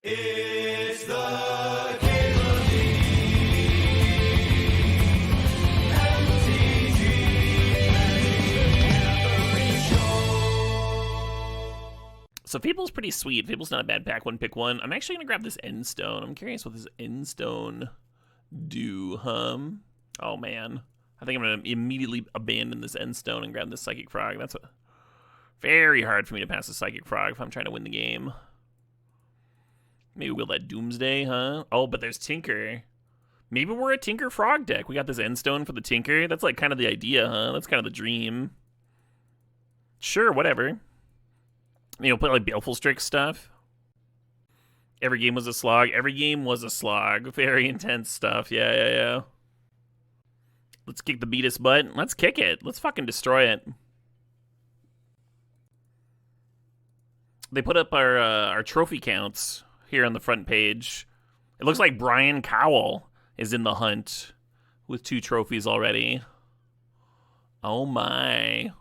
It's the Cable So Fable's pretty sweet. Fable's not a bad pack one, pick one. I'm actually going to grab this End Stone. I'm curious what this End Stone do, Oh, man. I think I'm going to immediately abandon this End Stone and grab this Psychic Frog. That's very hard for me to pass the Psychic Frog if I'm trying to win the game. Maybe we'll that Doomsday, huh? Oh, but there's Tinker. Maybe we're a Tinker Frog deck. We got this End Stone for the Tinker. That's like kind of the idea, huh? That's kind of the dream. Sure, whatever. You know, play like Baleful Strix stuff. Every game was a slog. Every game was a slog. Very intense stuff. Yeah. Let's kick the Beatus butt. Let's kick it. Let's fucking destroy it. They put up our trophy counts here on the front page. It looks like Brian Cowell is in the hunt with 2 trophies already. Oh my.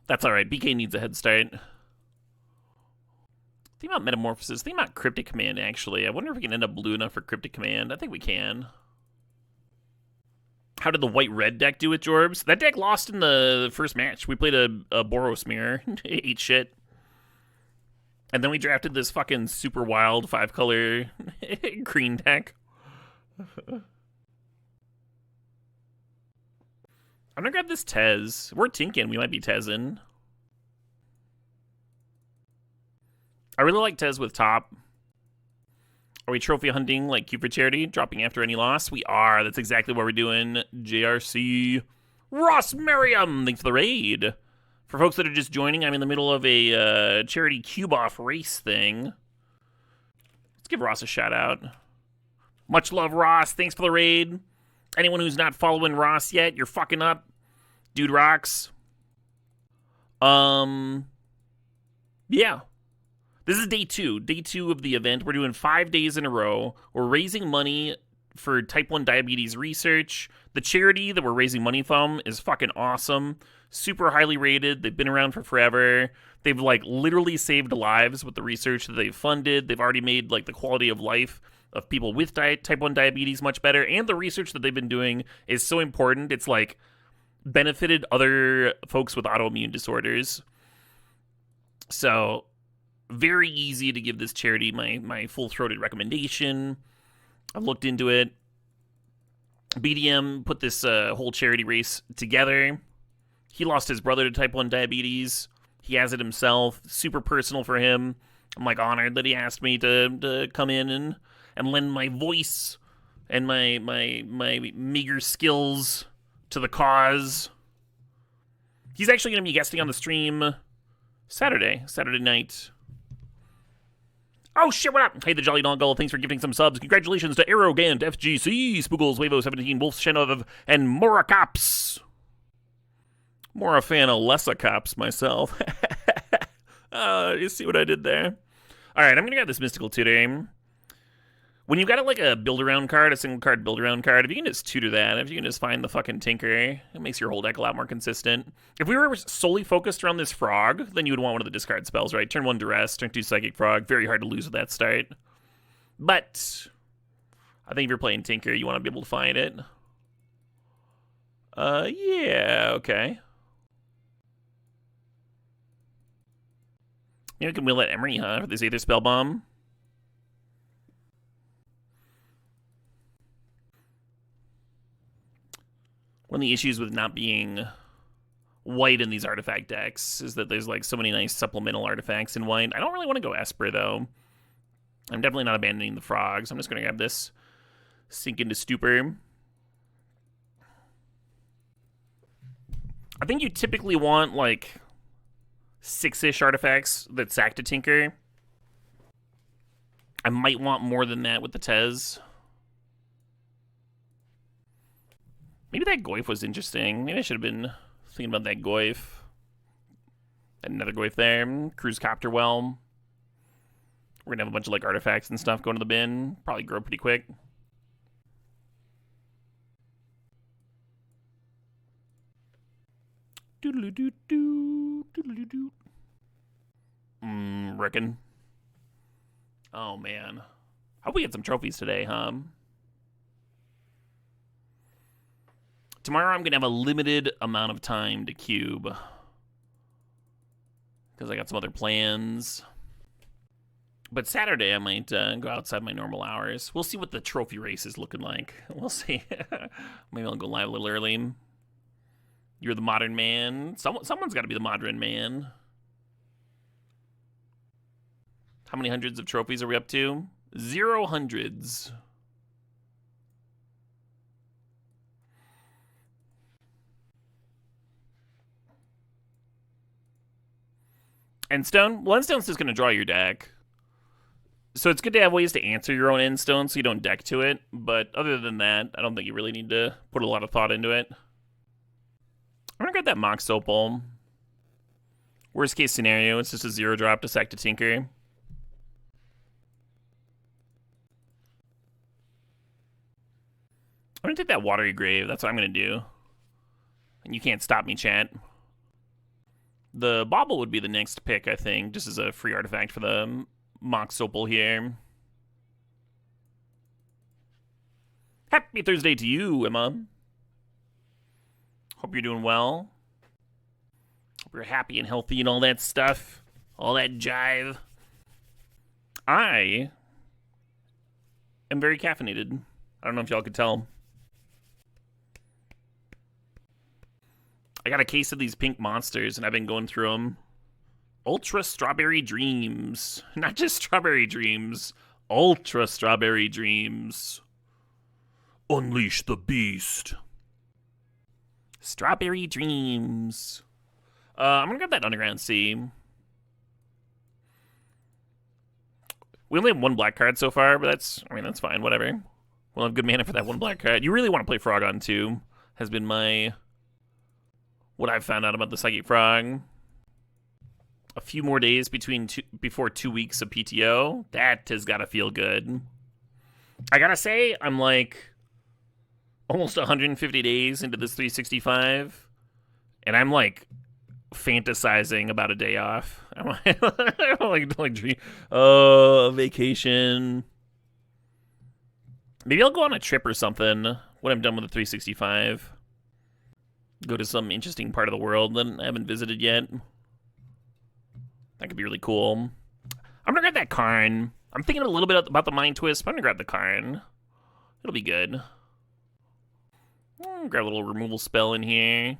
That's alright. BK needs a head start. Think about Metamorphosis. Think about Cryptic Command, actually. I wonder if we can end up blue enough for Cryptic Command. I think we can. How did the white-red deck do with Jorbs? That deck lost in the first match. We played a Boros Mirror. Ate shit. And then we drafted this fucking super wild 5-color green deck. I'm gonna grab this Tez. We're tinking. We might be Tezzing. I really like Tez with top. Are we trophy hunting like Q for Charity? Dropping after any loss? We are. That's exactly what we're doing. JRC. Ross Merriam! Thanks for the raid. For folks that are just joining, I'm in the middle of a charity cube-off race thing. Let's give Ross a shout-out. Much love, Ross. Thanks for the raid. Anyone who's not following Ross yet, you're fucking up. Dude rocks. Yeah. This is day 2. Day 2 of the event. We're doing 5 days in a row. We're raising money for type 1 diabetes research. The charity that we're raising money from is fucking awesome. Super highly rated. They've been around for forever. They've, like, literally saved lives with the research that they've funded. They've already made, like, the quality of life of people with type 1 diabetes much better, and the research that they've been doing is so important. It's like benefited other folks with autoimmune disorders. So very easy to give this charity my full-throated recommendation. I've looked into it. BDM put this whole charity race together. He lost his brother to type 1 diabetes. He has it himself. Super personal for him. I'm like honored that he asked me to come in and lend my voice and my meager skills to the cause. He's actually going to be guesting on the stream Saturday night. Oh shit, what up? Hey, the Jolly Dongle, thanks for gifting some subs. Congratulations to Arrogant, FGC, Spoogles, Wavo17, Wolf Shenov, and Moracops. More a fan of Lessacops myself. You see what I did there? Alright, I'm going to grab this Mystical Tutor. When you've got like a build-around card, a single-card build-around card, if you can just tutor that, if you can just find the fucking Tinker, it makes your whole deck a lot more consistent. If we were solely focused around this Frog, then you would want one of the discard spells, right? Turn 1 Duress, turn 2 Psychic Frog. Very hard to lose with that start. But I think if you're playing Tinker, you want to be able to find it. Yeah, okay. You know, we can wheel at Emery, huh, for this Aether Spell Bomb. One of the issues with not being white in these artifact decks is that there's like so many nice supplemental artifacts in white. I don't really want to go Esper, though. I'm definitely not abandoning the Frogs. I'm just going to grab this Sink into Stupor. I think you typically want like 6-ish artifacts that sack to Tinker. I might want more than that with the Tez. Maybe that Goyf was interesting. Maybe I should have been thinking about that Goyf. Another Goyf there. Cruise Copter Well. We're going to have a bunch of like artifacts and stuff going to the bin. Probably grow pretty quick. Doodle-doo-doo-doo. Doodle-doo-doo. Reckon. Oh, man. Hope we get some trophies today, huh? Tomorrow I'm going to have a limited amount of time to cube. Because I got some other plans. But Saturday I might go outside my normal hours. We'll see what the trophy race is looking like. We'll see. Maybe I'll go live a little early. You're the modern man. Someone's got to be the modern man. How many hundreds of trophies are we up to? 0 hundreds. Endstone? Well, Endstone's just going to draw your deck. So it's good to have ways to answer your own Endstone so you don't deck to it. But other than that, I don't think you really need to put a lot of thought into it. I'm going to grab that Mox Opal. Worst case scenario, it's just a 0-drop to sack to Tinker. I'm going to take that Watery Grave. That's what I'm going to do. And you can't stop me, chat. The Bauble would be the next pick, I think, just as a free artifact for the Mox Opal here. Happy Thursday to you, Emma. Hope you're doing well. Hope you're happy and healthy and all that stuff. All that jive. I am very caffeinated. I don't know if y'all could tell. I got a case of these pink monsters, and I've been going through them. Ultra Strawberry Dreams. Not just Strawberry Dreams. Ultra Strawberry Dreams. Unleash the beast. Strawberry Dreams. I'm going to grab that Underground Sea. We only have one black card so far, but that's fine, whatever. We'll have good mana for that one black card. You really want to play Frogon too. Has been what I've found out about the Psychic Frog. A few more days before 2 weeks of PTO. That has got to feel good. I gotta say, I'm like almost 150 days into this 365, and I'm like fantasizing about a day off. I'm like a vacation. Maybe I'll go on a trip or something when I'm done with the 365. Go to some interesting part of the world that I haven't visited yet. That could be really cool. I'm gonna grab that Karn. I'm thinking a little bit about the Mind Twist, but I'm gonna grab the Karn. It'll be good. Grab a little removal spell in here.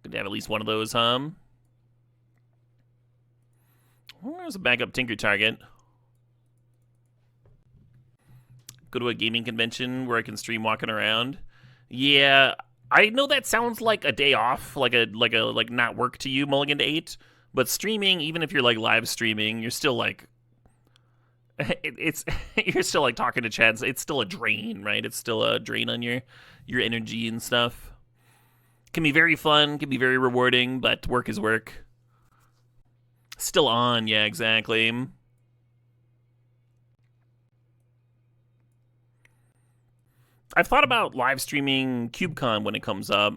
Good to have at least one of those, huh? There's a backup Tinker target. Go to a gaming convention where I can stream walking around. Yeah, I know that sounds like a day off, like not work to you, mulligan to 8. But streaming, even if you're like live streaming, you're still like you're still like talking to chat. It's still a drain, right? It's still a drain on your energy and stuff. Can be very fun, can be very rewarding, but work is work. Still on, yeah, exactly. I've thought about live streaming CubeCon when it comes up.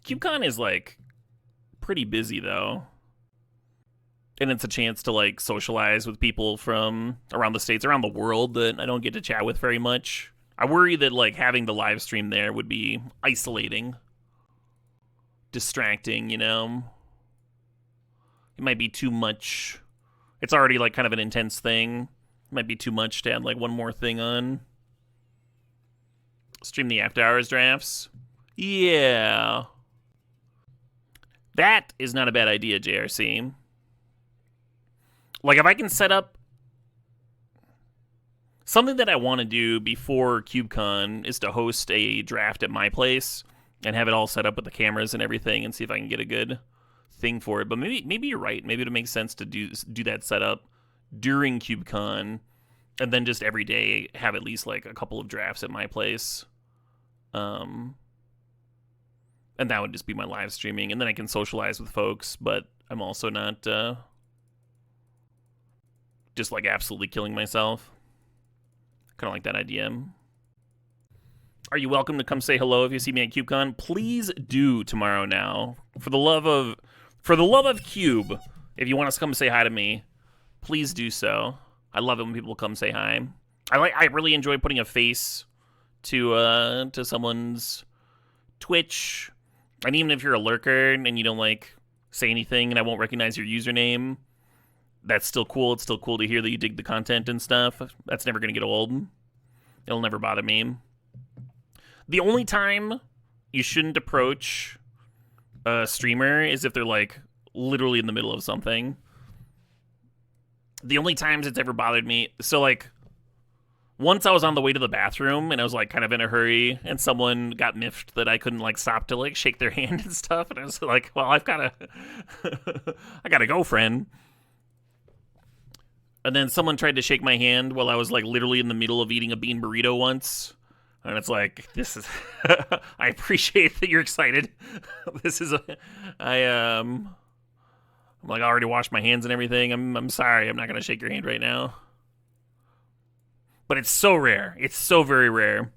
CubeCon is like pretty busy though. And it's a chance to like socialize with people from around the States, around the world that I don't get to chat with very much. I worry that like having the live stream there would be isolating, distracting, you know? It might be too much. It's already like kind of an intense thing. It might be too much to add like one more thing on. Stream the after hours drafts. Yeah. That is not a bad idea, JRC. Like, if I can set up something that I want to do before CubeCon is to host a draft at my place and have it all set up with the cameras and everything and see if I can get a good thing for it. But maybe you're right. Maybe it makes sense to do that setup during CubeCon and then just every day have at least like a couple of drafts at my place. And that would just be my live streaming, and then I can socialize with folks, but I'm also not just like absolutely killing myself. Kind of like that idea. Are you welcome to come say hello if you see me at CubeCon? Please do tomorrow now. For the love of Cube, if you want us to come say hi to me, please do so. I love it when people come say hi. I really enjoy putting a face to someone's Twitch. And even if you're a lurker and you don't like say anything and I won't recognize your username, that's still cool. It's still cool to hear that you dig the content and stuff. That's never gonna get old. It'll never bother me. The only time you shouldn't approach a streamer is if they're like literally in the middle of something. The only times it's ever bothered me, so like once I was on the way to the bathroom and I was like kind of in a hurry and someone got miffed that I couldn't like stop to like shake their hand and stuff, and I was like, well, I've gotta I gotta go, friend. And then someone tried to shake my hand while I was like literally in the middle of eating a bean burrito once. And it's like, this is, I appreciate that you're excited. This is, I'm like, I already washed my hands and everything. I'm sorry. I'm not going to shake your hand right now. But it's so rare. It's so very rare.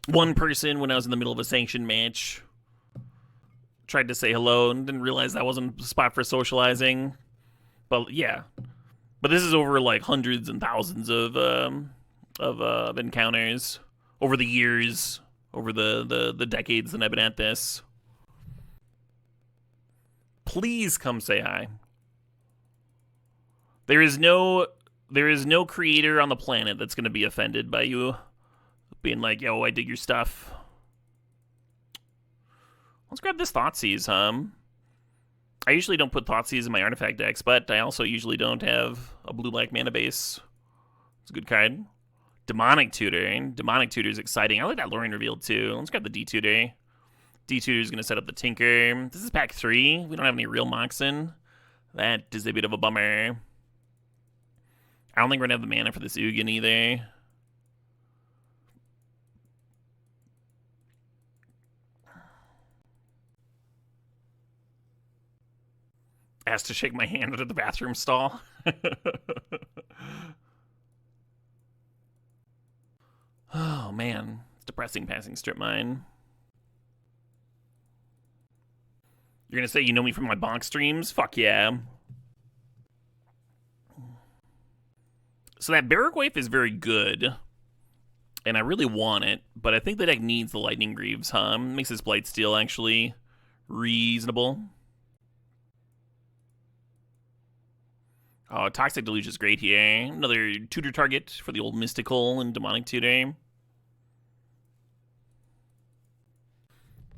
One person, when I was in the middle of a sanctioned match, tried to say hello and didn't realize that wasn't a spot for socializing. But yeah. But this is over like hundreds and thousands of encounters over the years, over the decades that I've been at this. Please come say hi. There is no creator on the planet that's going to be offended by you being like, yo, I dig your stuff. Let's grab this Thoughtseize, I usually don't put Thoughtseize in my artifact decks, but I also usually don't have a blue-black mana base. It's a good card. Demonic Tutor. Demonic Tutor is exciting. I like that Lorien reveal too. Let's grab the D-Tutor. D-Tutor is going to set up the Tinker. This is pack 3. We don't have any real Moxen. That is a bit of a bummer. I don't think we're going to have the mana for this Ugin either. Asked to shake my hand out of the bathroom stall. Oh, man. It's depressing passing strip mine. You're going to say you know me from my bonk streams? Fuck yeah. So that Barrack Waif is very good. And I really want it. But I think the deck needs the Lightning Greaves, Makes this Blightsteel actually reasonable. Oh, Toxic Deluge is great here. Another tutor target for the old Mystical and Demonic Tutor.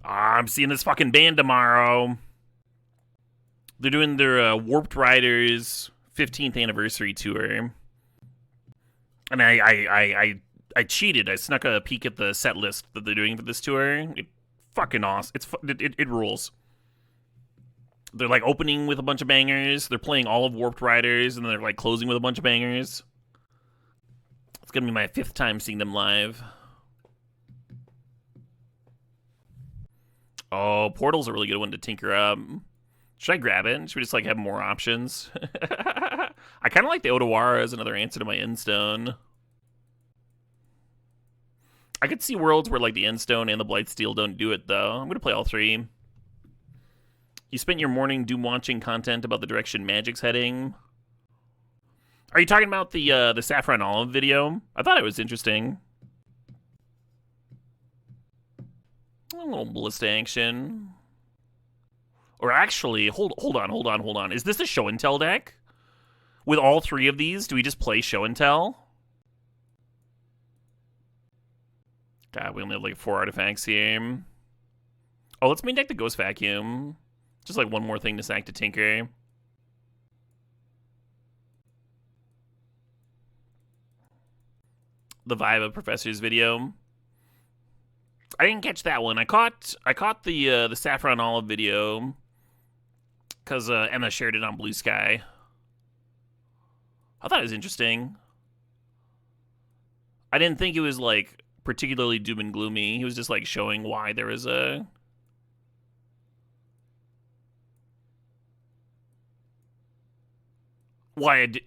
I'm seeing this fucking band tomorrow. They're doing their Warped Riders 15th anniversary tour. And I cheated. I snuck a peek at the set list that they're doing for this tour. It fucking awesome. It rules. They're like opening with a bunch of bangers. They're playing all of Warped Riders, and then they're like closing with a bunch of bangers. It's gonna be my 5th time seeing them live. Oh, Portal's a really good one to tinker up. Should I grab it? Should we just like have more options? I kind of like the Otawara as another answer to my Endstone. I could see worlds where like the Endstone and the Blightsteel don't do it though. I'm gonna play all 3. You spent your morning doom watching content about the direction Magic's heading. Are you talking about the Saffron Olive video? I thought it was interesting. A little ballista action. Or actually, hold on. Is this a show and tell deck? With all 3 of these, do we just play show and tell? God, we only have like 4 artifacts here. Oh, let's main deck the Ghost Vacuum. Just like one more thing to sack to tinker. The Vibe of Professor's video. I didn't catch that one. I caught the Saffron Olive video because Emma shared it on Blue Sky. I thought it was interesting. I didn't think it was like particularly doom and gloomy. He was just like showing why there was a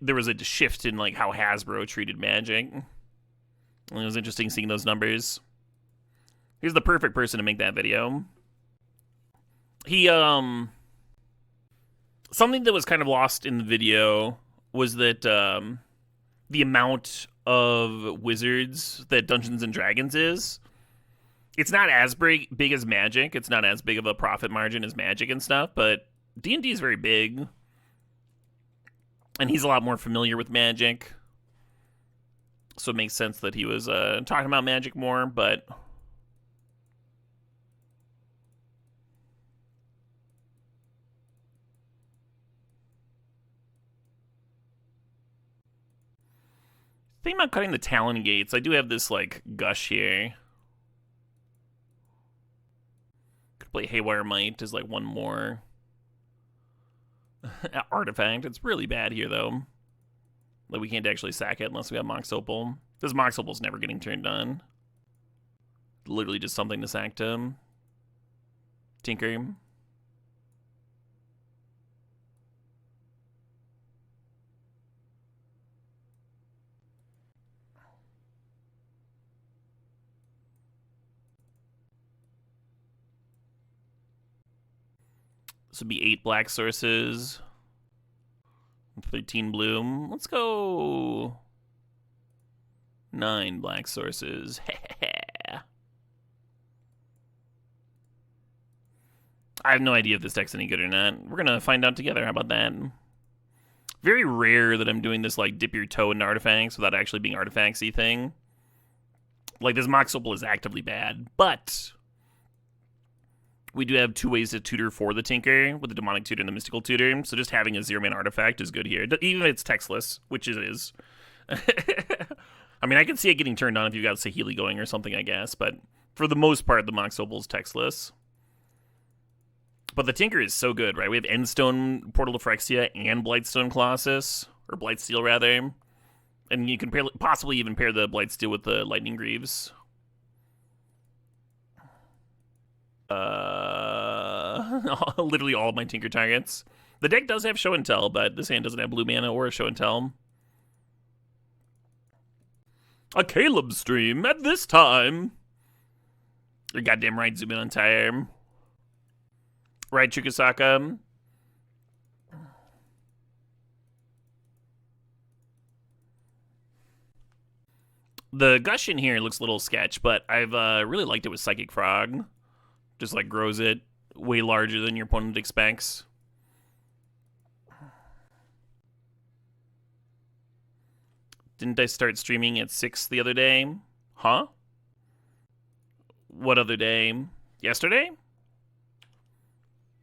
there was a shift in like how Hasbro treated Magic. It was interesting seeing those numbers. He's the perfect person to make that video. He, something that was kind of lost in the video was that, the amount of wizards that Dungeons and Dragons is. It's not as big as Magic. It's not as big of a profit margin as Magic and stuff, but D&D is very big. And he's a lot more familiar with Magic. So it makes sense that he was talking about Magic more, but... Think about cutting the Talon Gates. I do have this, like, gush here. Could play Haywire Might as, like, one more artifact. It's really bad here, though. Like, we can't actually sack it unless we have Mox Opal. This Mox Opal's never getting turned on. Literally just something to sack to him. Tinker. This would be 8 black sources. 13 bloom. Let's go 9 black sources. I have no idea if this deck's any good or not. We're gonna find out together. How about that? Very rare that I'm doing this, like, dip your toe into artifacts without actually being artifacts-y thing. Like, this Mox Opal is actively bad, but we do have 2 ways to tutor for the Tinker, with the Demonic Tutor and the Mystical Tutor, so just having a 0-mana artifact is good here, even if it's textless, which it is. I mean, I can see it getting turned on if you've got Saheeli going or something, I guess, but for the most part, the Mox Opal is textless. But the Tinker is so good, right? We have Endstone, Portal to Phyrexia, and Blightstone Colossus, or Blightsteel, rather. And you can possibly even pair the Blightsteel with the Lightning Greaves. Literally all of my Tinker targets. The deck does have Show and Tell, but this hand doesn't have blue mana or Show and Tell. A Caleb stream at this time. You're goddamn right, zoom in on time. Right, Chukasaka. The gush in here looks a little sketch, but I've really liked it with Psychic Frog. Just, like, grows it way larger than your opponent expects. Didn't I start streaming at 6 the other day? Huh? What other day? Yesterday?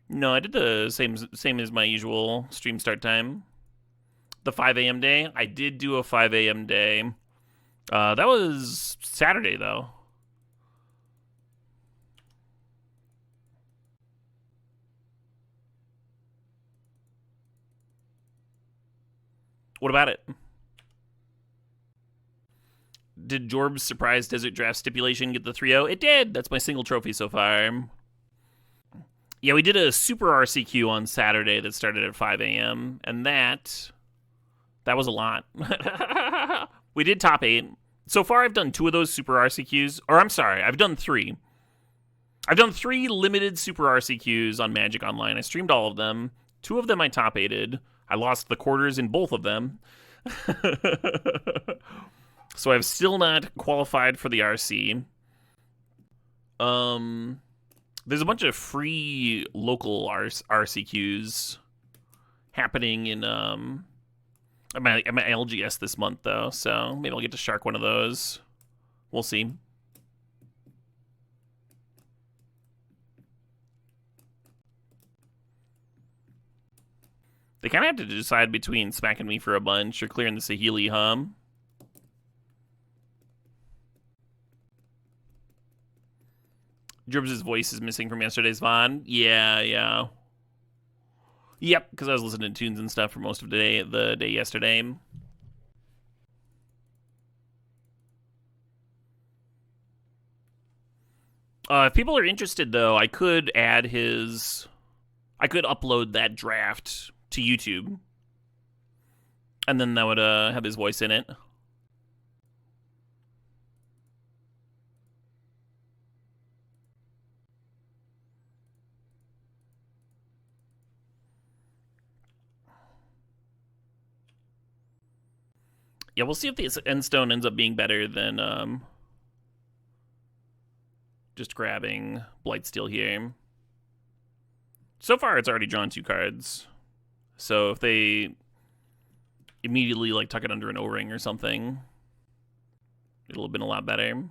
No, I did the same as my usual stream start time. The 5 a.m. day? I did do a 5 a.m. day. That was Saturday, though. What about it? Did Jorb's Surprise Desert Draft Stipulation get the 3-0? It did! That's my single trophy so far. Yeah, we did a Super RCQ on Saturday that started at 5 a.m., and that was a lot. We did top 8. So far, I've done 2 of those Super RCQs. Or, I'm sorry, I've done 3. I've done 3 limited Super RCQs on Magic Online. I streamed all of them. 2 of them I top 8'd. I lost the quarters in both of them. So I've still not qualified for the RC. There's a bunch of free local RCQs happening in at my LGS this month, though, so maybe I'll get to shark one of those. We'll see. They kind of have to decide between smacking me for a bunch or clearing the Saheeli hum. Dribs' voice is missing from yesterday's VOD. Yeah. Yep, because I was listening to tunes and stuff for most of the day yesterday. If people are interested, though, I could upload that draft to YouTube. And then that would have his voice in it. Yeah, we'll see if the end stone ends up being better than just grabbing Blightsteel here. So far, it's already drawn 2 cards. So if they immediately like tuck it under an O-ring or something, it'll have been a lot better.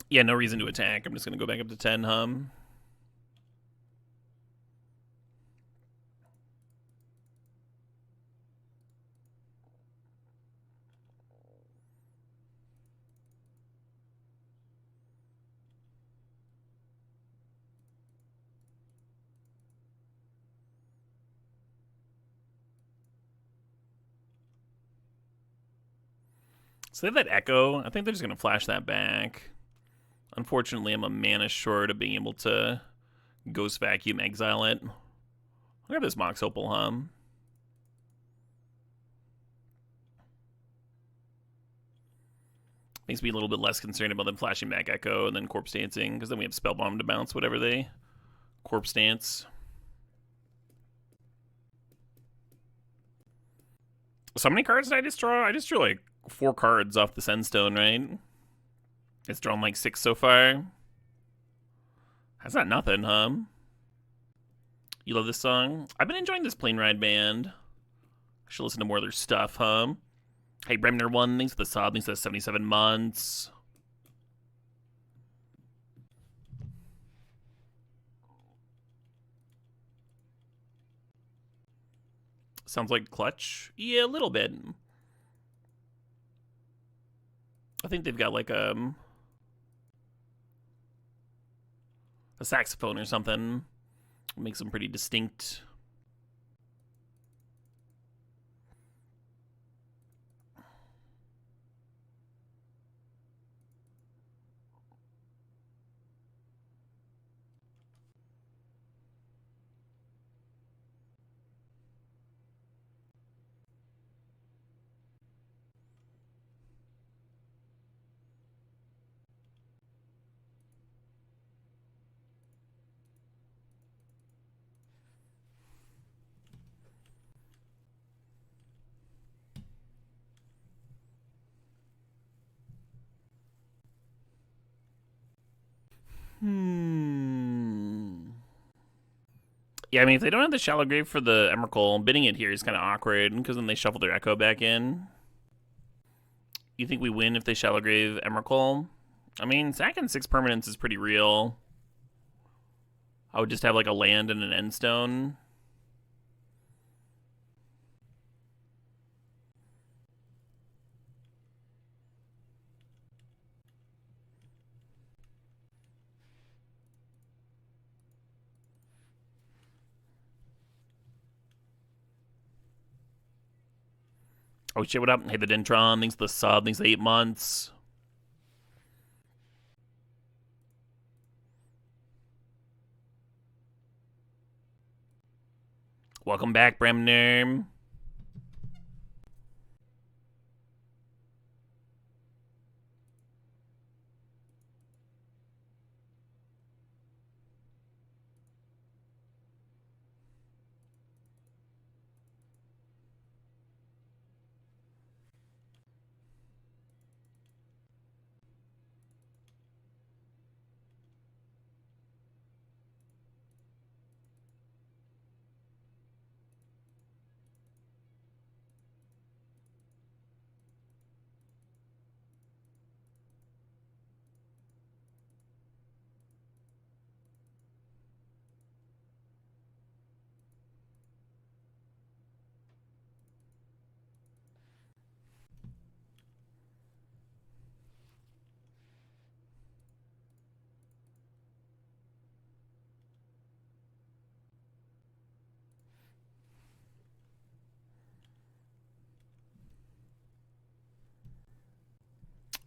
Yeah, no reason to attack. I'm just going to go back up to 10, So they have that Echo. I think they're just going to flash that back. Unfortunately, I'm a mana short of being able to Ghost Vacuum, exile it. Look at this Mox Opal, Makes me a little bit less concerned about them flashing back Echo and then Corpse Dancing, because then we have Spellbomb to bounce whatever they Corpse Dance. So how many cards did I just draw? I just drew like 4 cards off the Sandstone, right? It's drawn like 6 so far. That's not nothing, You love this song? I've been enjoying this Plane Ride band. I should listen to more of their stuff, Hey, Bremner 1, thanks for the sub, thanks for the 77 months. Sounds like Clutch? Yeah, a little bit. I think they've got like a saxophone or something. Makes them pretty distinct. Yeah, I mean, if they don't have the Shallow Grave for the Emrakul, bidding it here is kind of awkward, because then they shuffle their Echo back in. You think we win if they Shallow Grave Emrakul? I mean, sacking 6 permanents is pretty real. I would just have like a land and an endstone. Oh shit, what up? Hey, the Dentron, thanks for the sub, thanks for the 8 months. Welcome back, Bremner.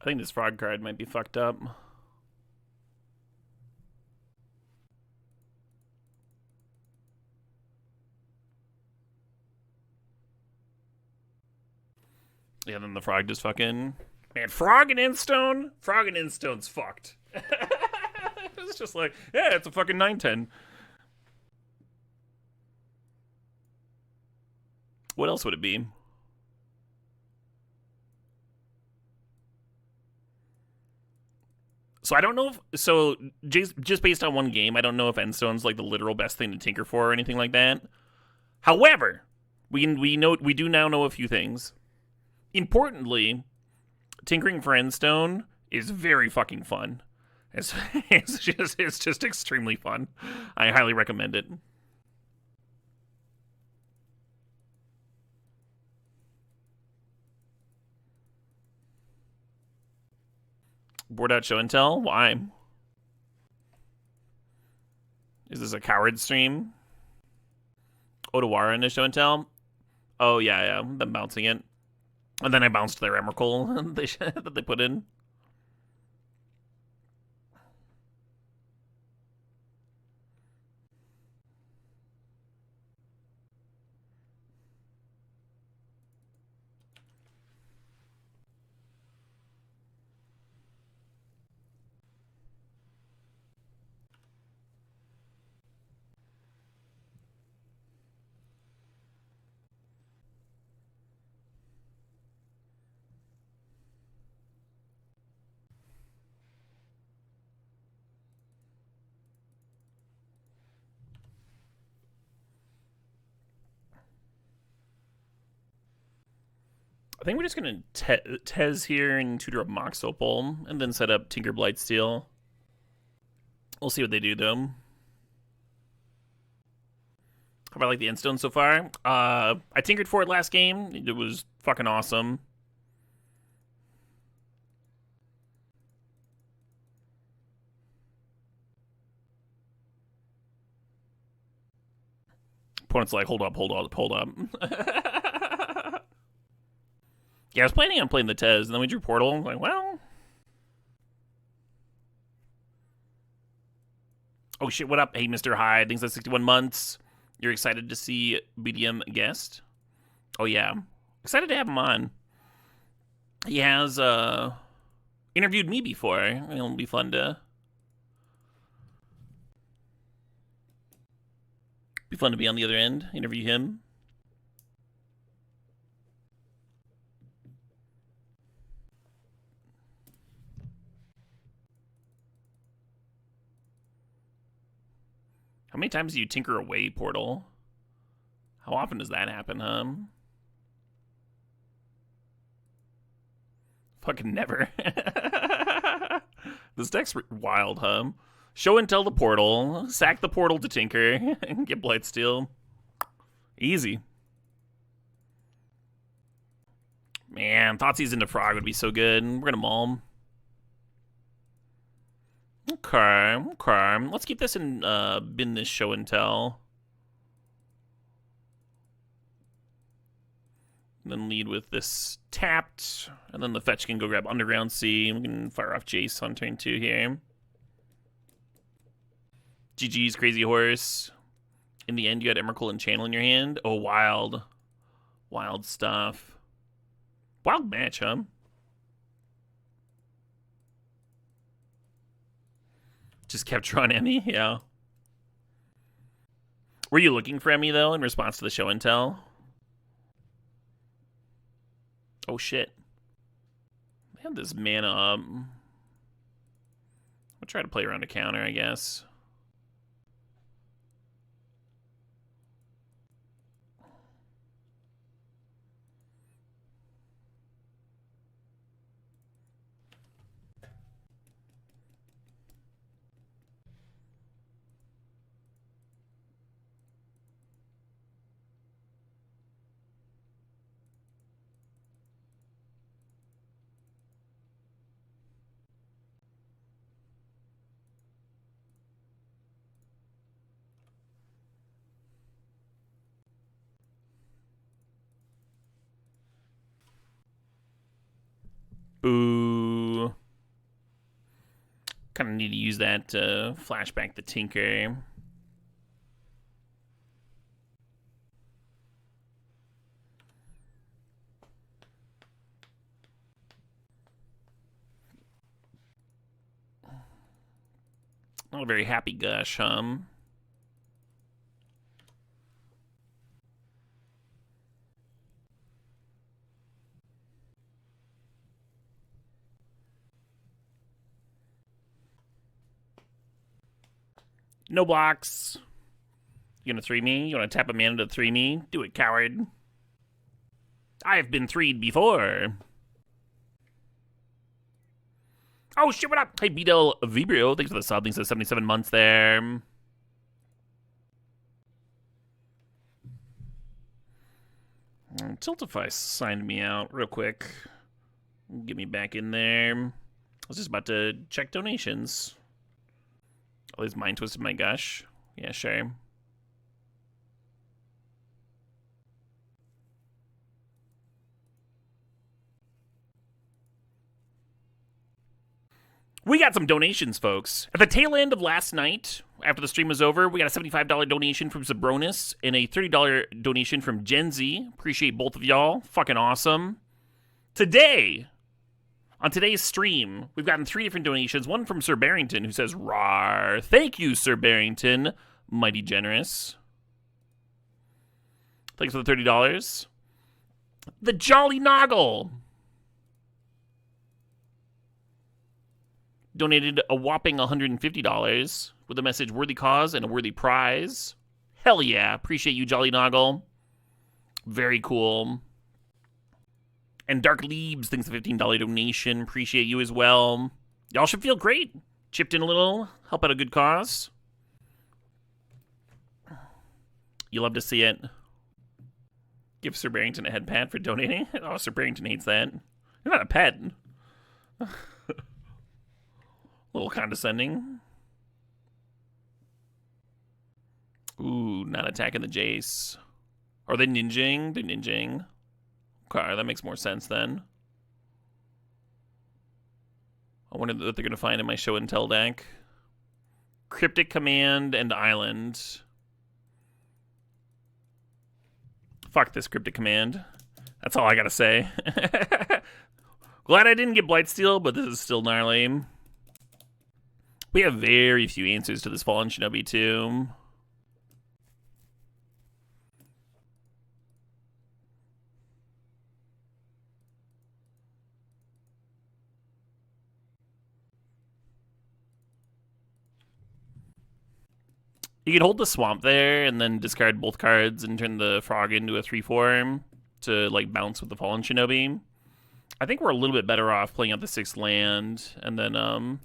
I think this frog card might be fucked up. Yeah, then the frog just fucking Man, Frog and Endstone? Frog and Endstone's fucked. It's just like, yeah, it's a fucking 9/10. What else would it be? So I don't know if just based on one game, I don't know if Endstone's like the literal best thing to tinker for or anything like that. However, we do now know a few things. Importantly, tinkering for Endstone is very fucking fun. It's just extremely fun. I highly recommend it. Board out show and tell? Why? Is this a coward stream? Odawara in a show and tell? Oh, yeah, them bouncing it. And then I bounced their Emrakul that they put in. I think we're just going to Tez here and tutor up Mox Opal and then set up Tinker Blightsteel. We'll see what they do, though. How about like the Endstone so far? I tinkered for it last game. It was fucking awesome. Opponent's like, hold up. Yeah, I was planning on playing the Tez, and then we drew Portal. I'm like, well. Oh shit, what up? Hey, Mr. Hyde. Thanks for 61 months. You're excited to see BDM guest? Oh, yeah. Excited to have him on. He has interviewed me before. It'll be fun to be on the other end, interview him. How many times do you tinker away, Portal? How often does that happen, huh? Fucking never. This deck's wild, huh? Show and tell the Portal, sack the Portal to tinker, and get Blightsteel. Easy. Man, Thoughtseize into Frog would be so good. We're gonna maul him. Okay. Let's keep this in bin this show and tell. And then lead with this tapped. And then the fetch can go grab Underground Sea. We can fire off Jace on turn 2 here. GG's Crazy Horse. In the end, you had Emrakul and Channel in your hand. Oh, wild. Wild stuff. Wild match, huh? Just kept drawing Emmy? Yeah. Were you looking for Emmy, though, in response to the show and tell? Oh, shit. I have this mana up. I'll try to play around a counter, I guess. Boo. Kind of need to use that to flashback the Tinker. Not a very happy gush, No blocks. You gonna 3-me? You wanna tap a mana to 3-me? Do it, coward. I have been 3'd before. Oh shit, what up? Hey, Beetle Vibrio, thanks for the sub. Thanks for the 77 months there. Tiltify signed me out real quick. Get me back in there. I was just about to check donations. Oh, is Mind Twisted my gush? Yeah, sure. We got some donations, folks. At the tail end of last night, after the stream was over, we got a $75 donation from Zabronis and a $30 donation from Gen Z. Appreciate both of y'all. Fucking awesome. Today, on today's stream, we've gotten 3 different donations. One from Sir Barrington, who says, "Rawr. Thank you, Sir Barrington. Mighty generous." Thanks for the $30. The Jolly Noggle donated a whopping $150 with a message, "Worthy cause and a worthy prize." Hell yeah. Appreciate you, Jolly Noggle. Very cool. And Dark Leaves, thanks for the $15 donation. Appreciate you as well. Y'all should feel great. Chipped in a little, help out a good cause. You love to see it. Give Sir Barrington a head pat for donating. Oh, Sir Barrington hates that. You're not a pet. A little condescending. Ooh, not attacking the Jace. Are they ninjing? They're ninjing. Okay, that makes more sense then. I wonder what they're going to find in my show and tell deck. Cryptic Command and Island. Fuck this Cryptic Command. That's all I gotta say. Glad I didn't get Blightsteel, but this is still gnarly. We have very few answers to this Fallen Shinobi too. You can hold the Swamp there and then discard both cards and turn the Frog into a 3/4 to like bounce with the Fallen Shinobi. I think we're a little bit better off playing out the 6th land and then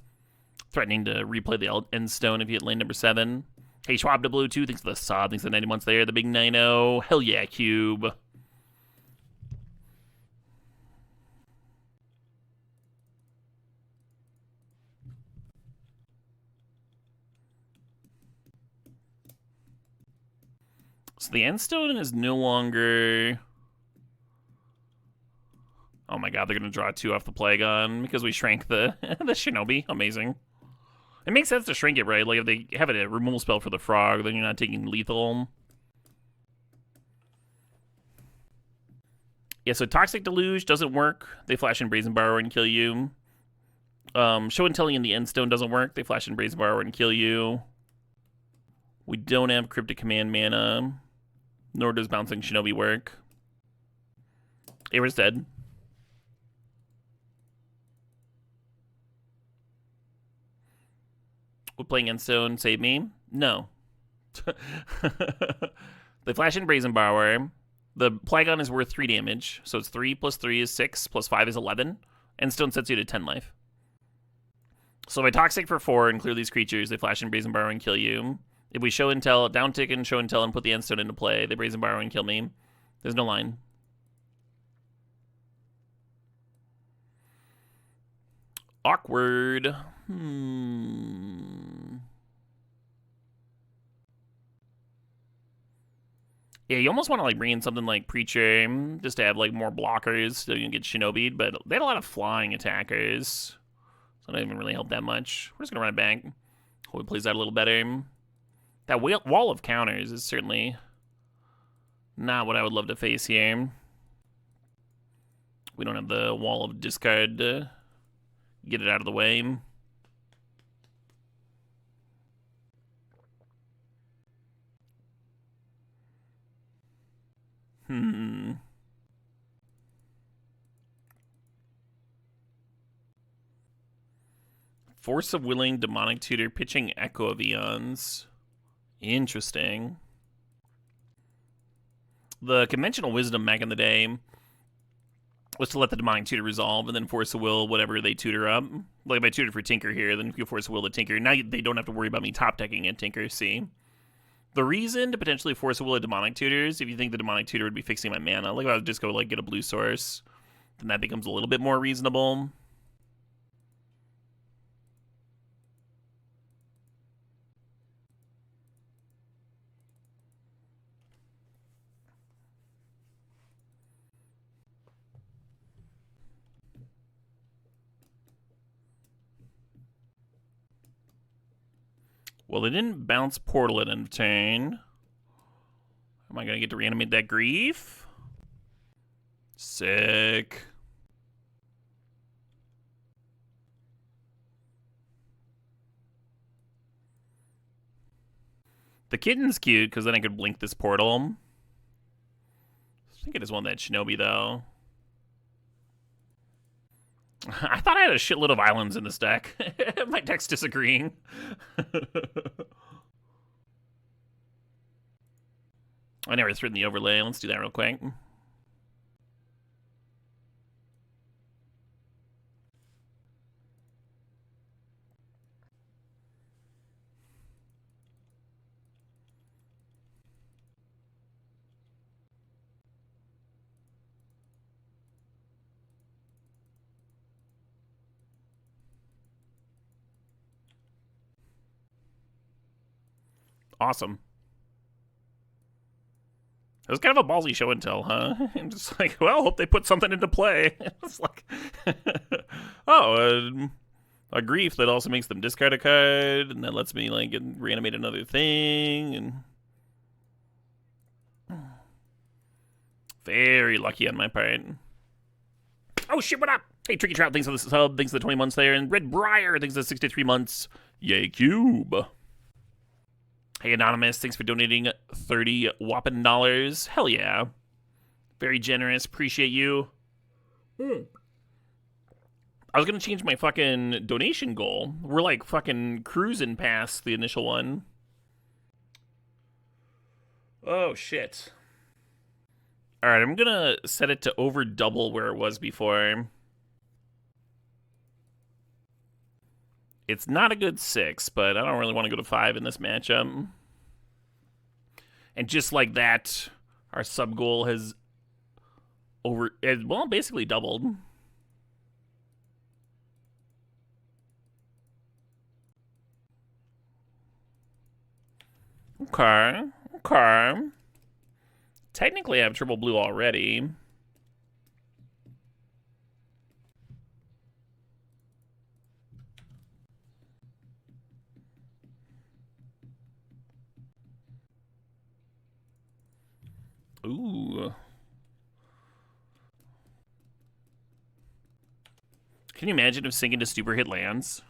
threatening to replay the End Stone if you hit lane number 7. Hey, Schwab Blue 2, thanks for the sub, thanks for the 90 months there. The big 9-0. Hell yeah, Cube. So the End Stone is no longer... Oh my god, they're going to draw 2 off the Plagon because we shrank the the Shinobi. Amazing. It makes sense to shrink it, right? Like, if they have a removal spell for the Frog, then you're not taking lethal. Yeah, so Toxic Deluge doesn't work. They flash in Brazen Borrower and kill you. Show and Telling in the End Stone doesn't work. They flash in Brazen Borrower and kill you. We don't have Cryptic Command mana. Nor does Bouncing Shinobi work. Aver's dead. Would playing Endstone save me? No. They flash in Brazen Borrower. The Plagon is worth 3 damage. So it's 3 plus 3 is 6, plus 5 is 11. Endstone sets you to 10 life. So if I Toxic for 4 and clear these creatures, they flash in Brazen Borrower and kill you. If we Show and Tell, down tick and Show and Tell and put the Endstone into play, they Brazen Borrower and kill me. There's no line. Awkward. Yeah, you almost want to like bring in something like Preacher just to have like more blockers so you can get Shinobi'd, but they had a lot of flying attackers, so it doesn't even really help that much. We're just gonna run it back. Hope it plays out a little better. That wall of counters is certainly not what I would love to face here. We don't have the wall of discard to get it out of the way. Force of Willing, Demonic Tutor, pitching Echo of Eons. Interesting. The conventional wisdom back in the day was to let the Demonic Tutor resolve and then Force of Will whatever they tutor up. Like if I tutored for Tinker here, then you Force of Will the Tinker. Now they don't have to worry about me top decking a Tinker, see? The reason to potentially Force of Will a Demonic Tutor is if you think the Demonic Tutor would be fixing my mana. Like if I would just go like get a blue source, then that becomes a little bit more reasonable. Well, they didn't bounce Portal at end of turn. Am I going to get to reanimate that Grief? Sick. The Kitten's cute, because then I could blink this Portal. I think I just want that Shinobi, though. I thought I had a shitload of islands in this deck. My deck's disagreeing. I never threw in the overlay. Let's do that real quick. Awesome. It was kind of a ballsy show and tell, huh? I'm just like, well, hope they put something into play. It's like, oh, a Grief that also makes them discard a card, and that lets me like reanimate another thing, and very lucky on my part. Oh shit, what up? Hey, Tricky Trout, thanks for the sub, thanks for the 20 months there, and Red Briar, thanks for the 63 months. Yay, Cube. Hey, Anonymous, thanks for donating 30 whopping dollars. Hell yeah. Very generous. Appreciate you. I was going to change my fucking donation goal. We're like fucking cruising past the initial one. Oh, shit. All right, I'm going to set it to over double where it was before. It's not a good 6, but I don't really want to go to 5 in this matchup. And just like that, our sub goal has basically doubled. Okay. Technically, I have triple blue already. Ooh. Can you imagine if Sink into Stupor hit lands?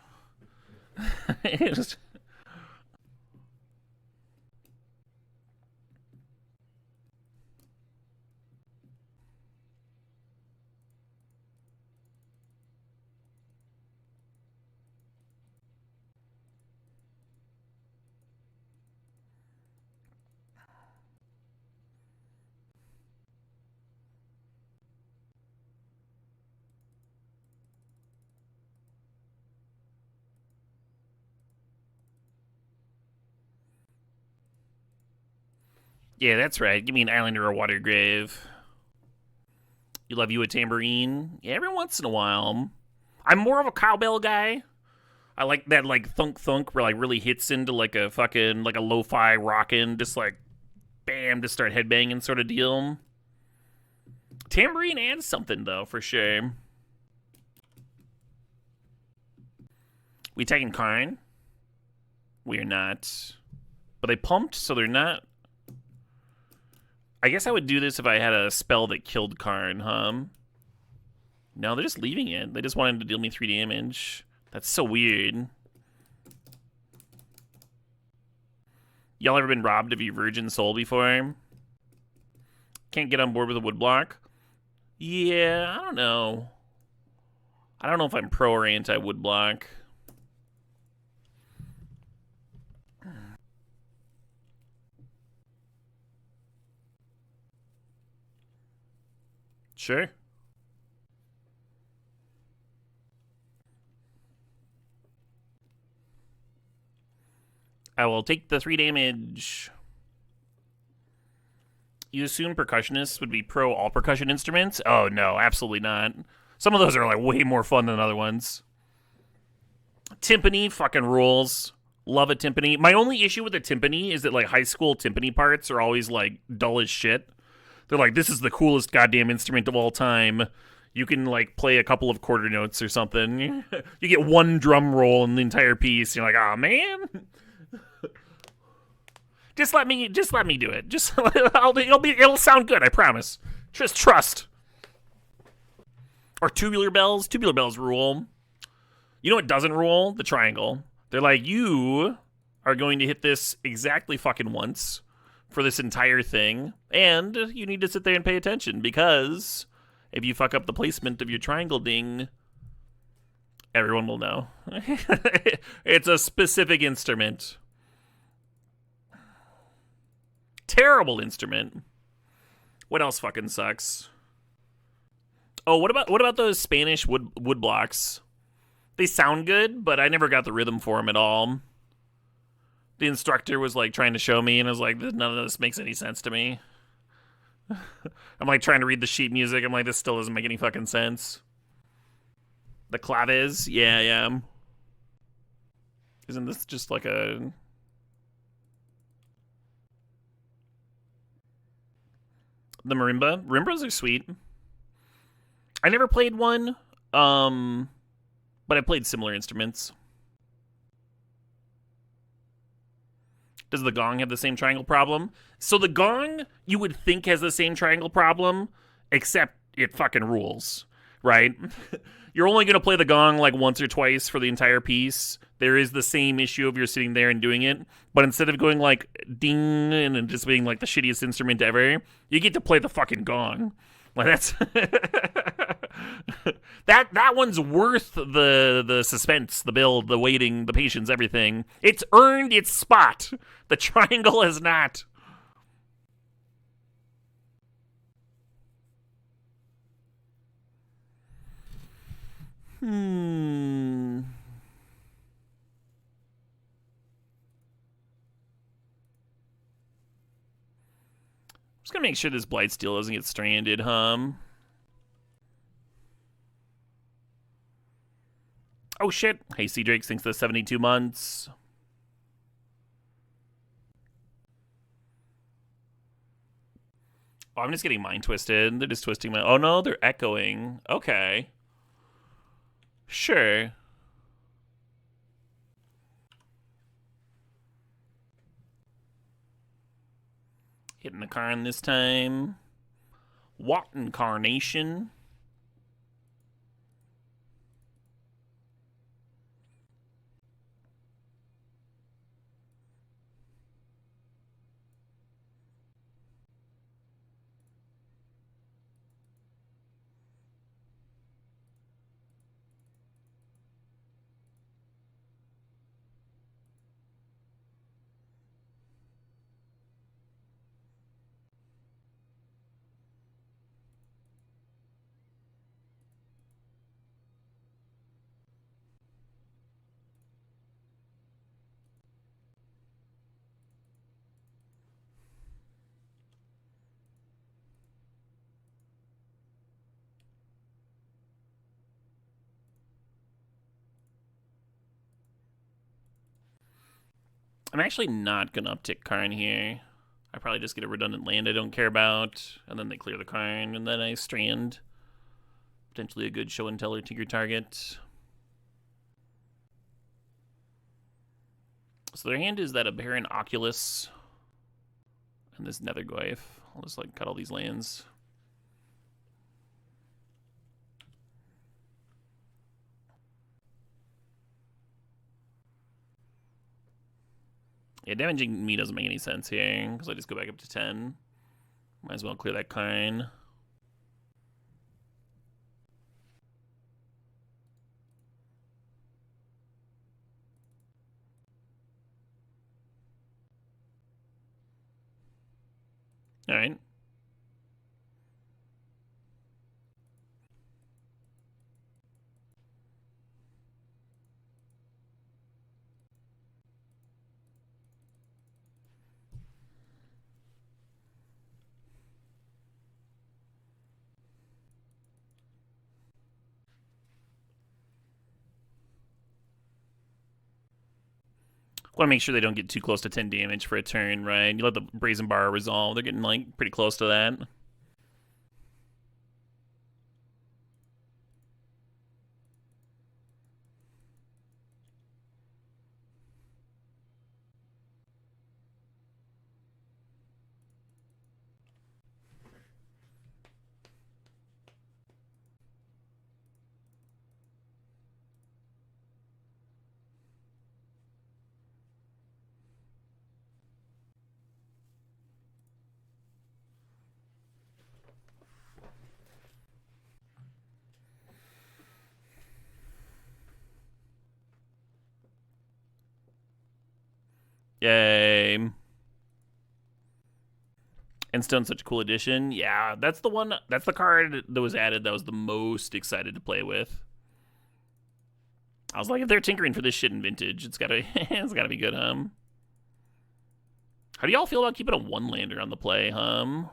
Just... Yeah, that's right. Give me an island or a water grave. You love you a tambourine? Yeah, every once in a while. I'm more of a cowbell guy. I like that like thunk thunk where like really hits into like a fucking like a lo-fi rockin', just like bam, just start headbanging sort of deal. Tambourine adds something though, for sure. We taking Karn? We're not. But they pumped, so they're not. I guess I would do this if I had a spell that killed Karn, huh? No, they're just leaving it. They just wanted to deal me 3 damage. That's so weird. Y'all ever been robbed of your virgin soul before? Can't get on board with a woodblock. Yeah, I don't know. I don't know if I'm pro or anti woodblock. Sure. I will take the 3 damage. You assume percussionists would be pro all percussion instruments? Oh, no, absolutely not. Some of those are like way more fun than other ones. Timpani fucking rules. Love a timpani. My only issue with a timpani is that like high school timpani parts are always like dull as shit. They're like, this is the coolest goddamn instrument of all time. You can like play a couple of quarter notes or something. You get one drum roll in the entire piece. You're like, oh man. Just let me do it. Just it'll sound good, I promise. Just trust. Or tubular bells. Tubular bells rule. You know what doesn't rule? The triangle. They're like, you are going to hit this exactly fucking once for this entire thing, and you need to sit there and pay attention, because if you fuck up the placement of your triangle ding, everyone will know. It's a specific instrument. Terrible instrument. What else fucking sucks? Oh, what about those Spanish wood blocks? They sound good, but I never got the rhythm for them at all. The instructor was like trying to show me, and I was like, none of this makes any sense to me. I'm like trying to read the sheet music. I'm like, this still doesn't make any fucking sense. The claves? Yeah. Isn't this just like a... The marimba? Marimbas are sweet. I never played one, but I played similar instruments. Does the gong have the same triangle problem? So the gong, you would think, has the same triangle problem, except it fucking rules, right? You're only going to play the gong like once or twice for the entire piece. There is the same issue of you're sitting there and doing it, but instead of going like ding and just being like the shittiest instrument ever, you get to play the fucking gong. Like that's that one's worth the suspense, the build, the waiting, the patience, everything. It's earned its spot. The triangle has not. Just gonna make sure this Blightsteel doesn't get stranded, Oh shit. Hey, C. Drake sinks the 72 months. Oh, I'm just getting mind twisted. They're just twisting my... Oh no, they're echoing. Okay. Sure. Hitting the Karn this time. What incarnation? I'm actually not going to uptick Karn here. I probably just get a redundant land I don't care about, and then they clear the Karn, and then I strand. Potentially a good show and tell or tinker target. So their hand is that Aberrant Oculus and this Nethergoyf. I'll just like cut all these lands. Yeah, damaging me doesn't make any sense here, because I just go back up to 10. Might as well clear that card. All right. Want to make sure they don't get too close to 10 damage for a turn, right? You let the Brazen Bar resolve. They're getting, like, pretty close to that. Yay. And Stone's such a cool addition. Yeah, that's the one. That's the card that was added that I was the most excited to play with. I was like, if they're tinkering for this shit in Vintage, it's gotta be good, How do y'all feel about keeping a one-lander on the play, I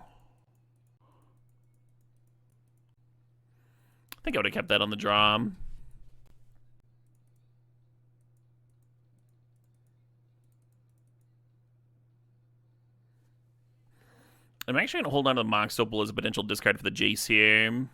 think I would have kept that on the draw. I'm actually going to hold on to the Mox Opal as a potential discard for the Jace here.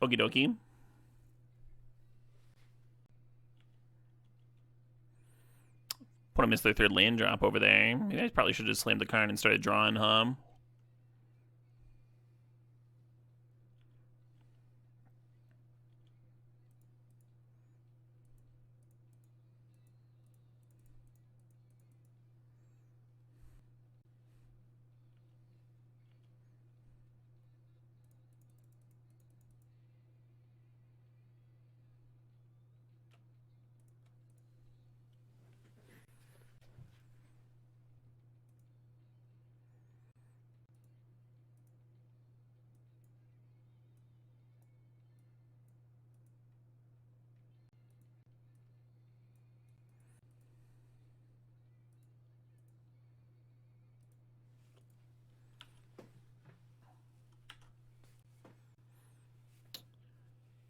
Okie dokie. Opponent missed their third land drop over there. Maybe I probably should have just slammed the card and started drawing,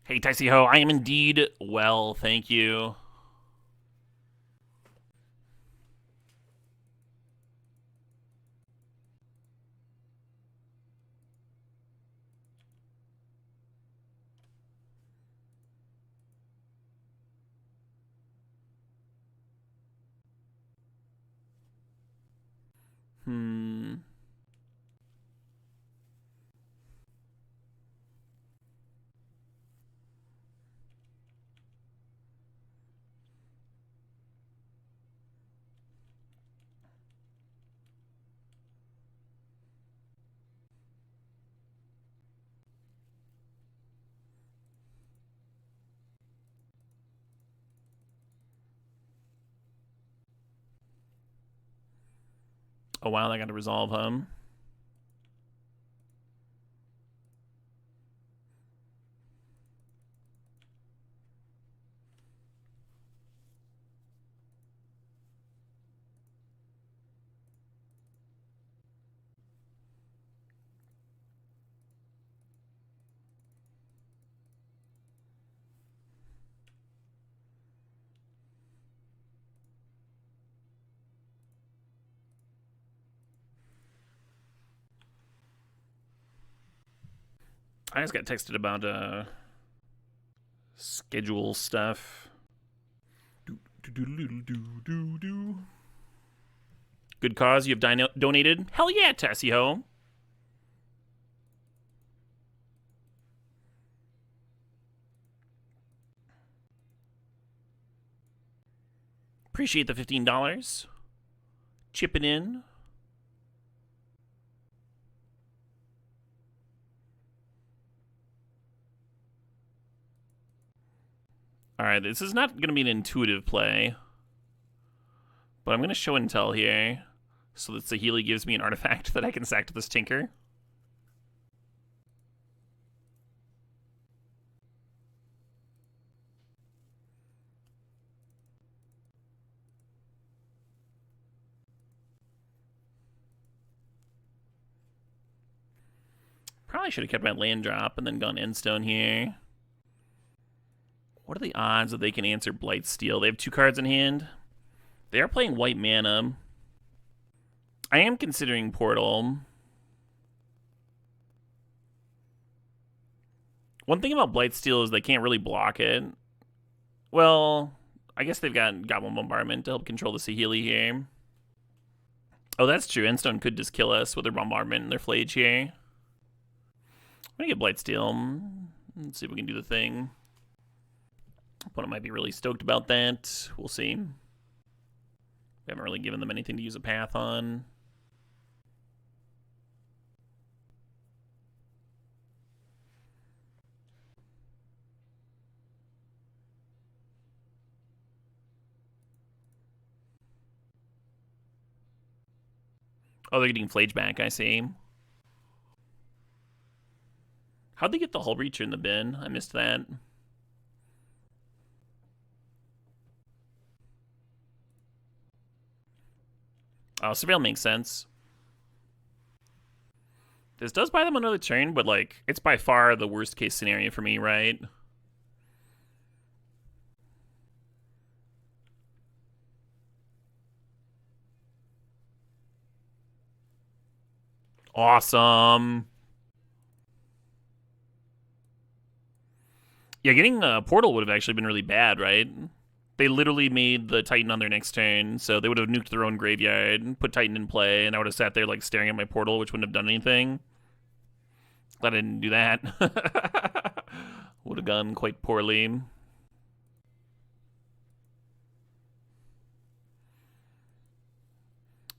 Hey, Ticey Ho, I am indeed well, thank you. Oh, wow, I got to resolve, I just got texted about schedule stuff. Good cause you have donated? Hell yeah, Tessie Ho. Appreciate the $15. Chipping in. Alright, this is not going to be an intuitive play. But I'm going to show and tell here. So that Saheeli gives me an artifact that I can sack to this Tinker. Probably should have kept my land drop and then gone Endstone here. What are the odds that they can answer Blightsteel? They have 2 cards in hand. They are playing white mana. I am considering Portal. One thing about Blightsteel is they can't really block it. Well, I guess they've got Goblin Bombardment to help control the Saheeli here. Oh, that's true. Endstone could just kill us with their Bombardment and their Flage here. I'm gonna get Blightsteel. Let's see if we can do the thing. Opponent might be really stoked about that. We'll see. We haven't really given them anything to use a path on. Oh, they're getting Flage back, I see. How'd they get the Hull Breacher in the bin? I missed that. Oh, Surveil makes sense. This does buy them another turn, but, like, it's by far the worst case scenario for me, right? Awesome. Yeah, getting a Portal would have actually been really bad, right? They literally made the Titan on their next turn, so they would have nuked their own graveyard and put Titan in play, and I would have sat there like staring at my Portal, which wouldn't have done anything. Glad I didn't do that. Would have gone quite poorly.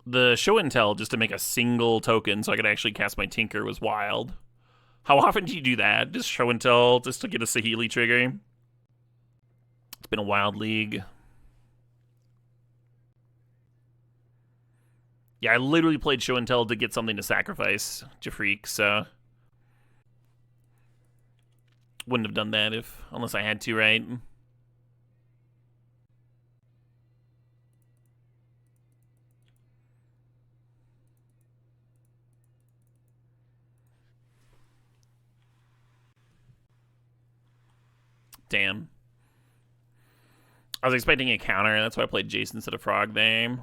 The show and tell just to make a single token so I could actually cast my Tinker was wild. How often do you do that? Just show and tell just to get a Saheeli trigger? It's been a wild league. Yeah, I literally played show and tell to get something to sacrifice Jafreak, so wouldn't have done that unless I had to, right? Damn. I was expecting a counter. That's why I played Jason instead of Frog there.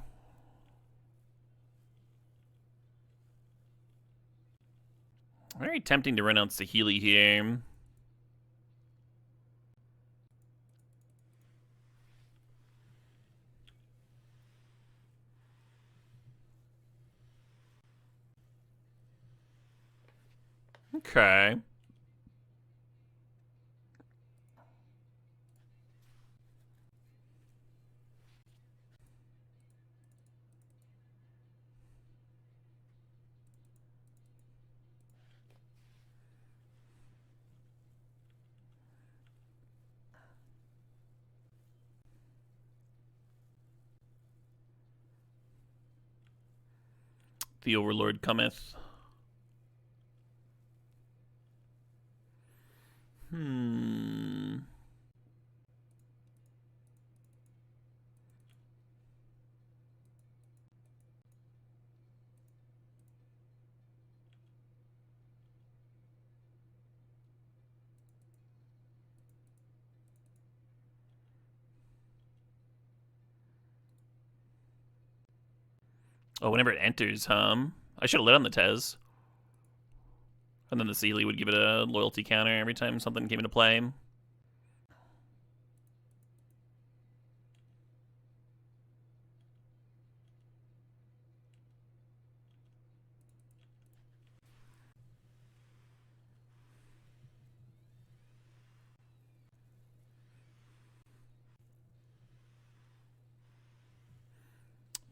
Very tempting to run out Saheeli here. Okay. The Overlord cometh. Oh, whenever it enters, I should have lit on the Tez. And then the Sealy would give it a loyalty counter every time something came into play.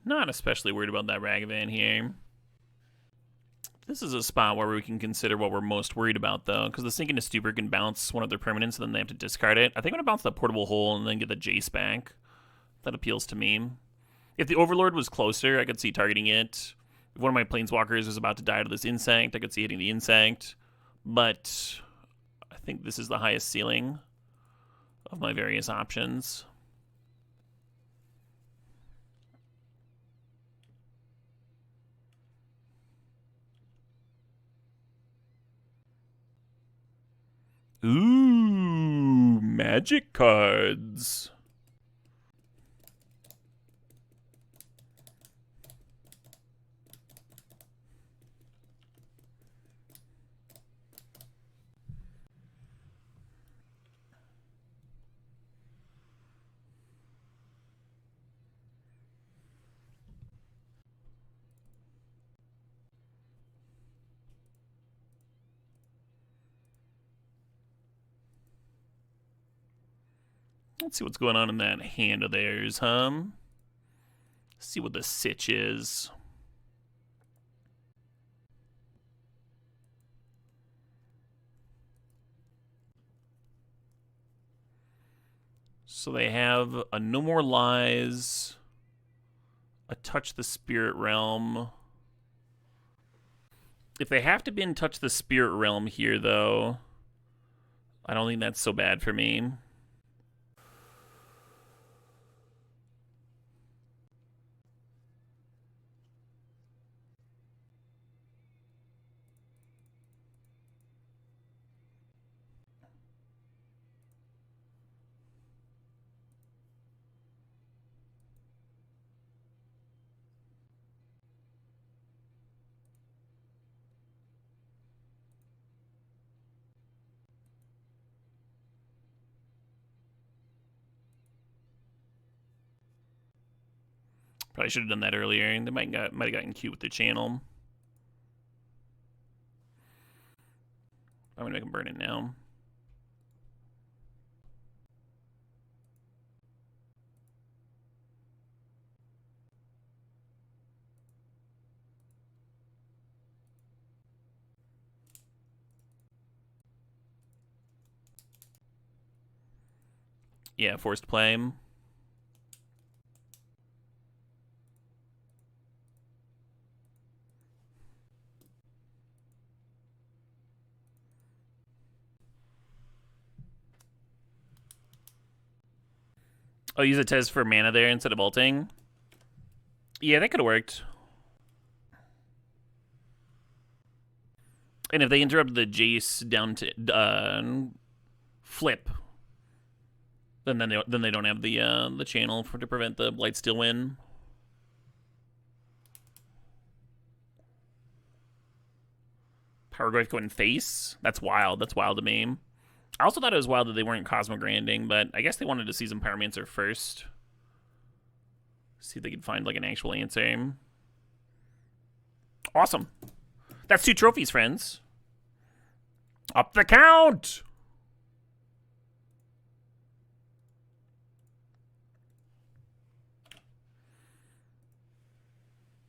Not especially worried about that Ragavan here. This is a spot where we can consider what we're most worried about, though, because the Sink into Stupor can bounce one of their permanents, and then they have to discard it. I think I'm going to bounce that Portable Hole and then get the Jace back. That appeals to me. If the Overlord was closer, I could see targeting it. If one of my Planeswalkers was about to die to this Insect, I could see hitting the Insect. But I think this is the highest ceiling of my various options. Ooh, magic cards. Let's see what's going on in that hand of theirs, huh? See what the sitch is. So they have a No More Lies, a Touch the Spirit Realm. If they have to bin Touch the Spirit Realm here, though, I don't think that's so bad for me. Probably should have done that earlier. They might have gotten cute with the channel. I'm gonna make them burn it now. Yeah, forced play. Oh, use a Tez for mana there instead of ulting? Yeah, that could have worked. And if they interrupt the Jace down to flip, then they don't have the channel to prevent the Blightsteel win. Power Growth going face? That's wild. That's wild to me. I also thought it was wild that they weren't Cosmogranding, but I guess they wanted to see some Pyromancer first. See if they could find like an actual answer. Awesome. That's 2 trophies, friends. Up the count!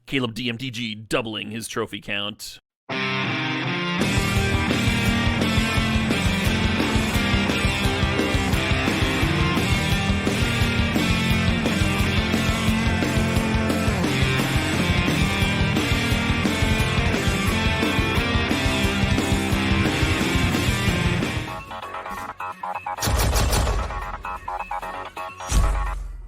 Caleb DMTG doubling his trophy count.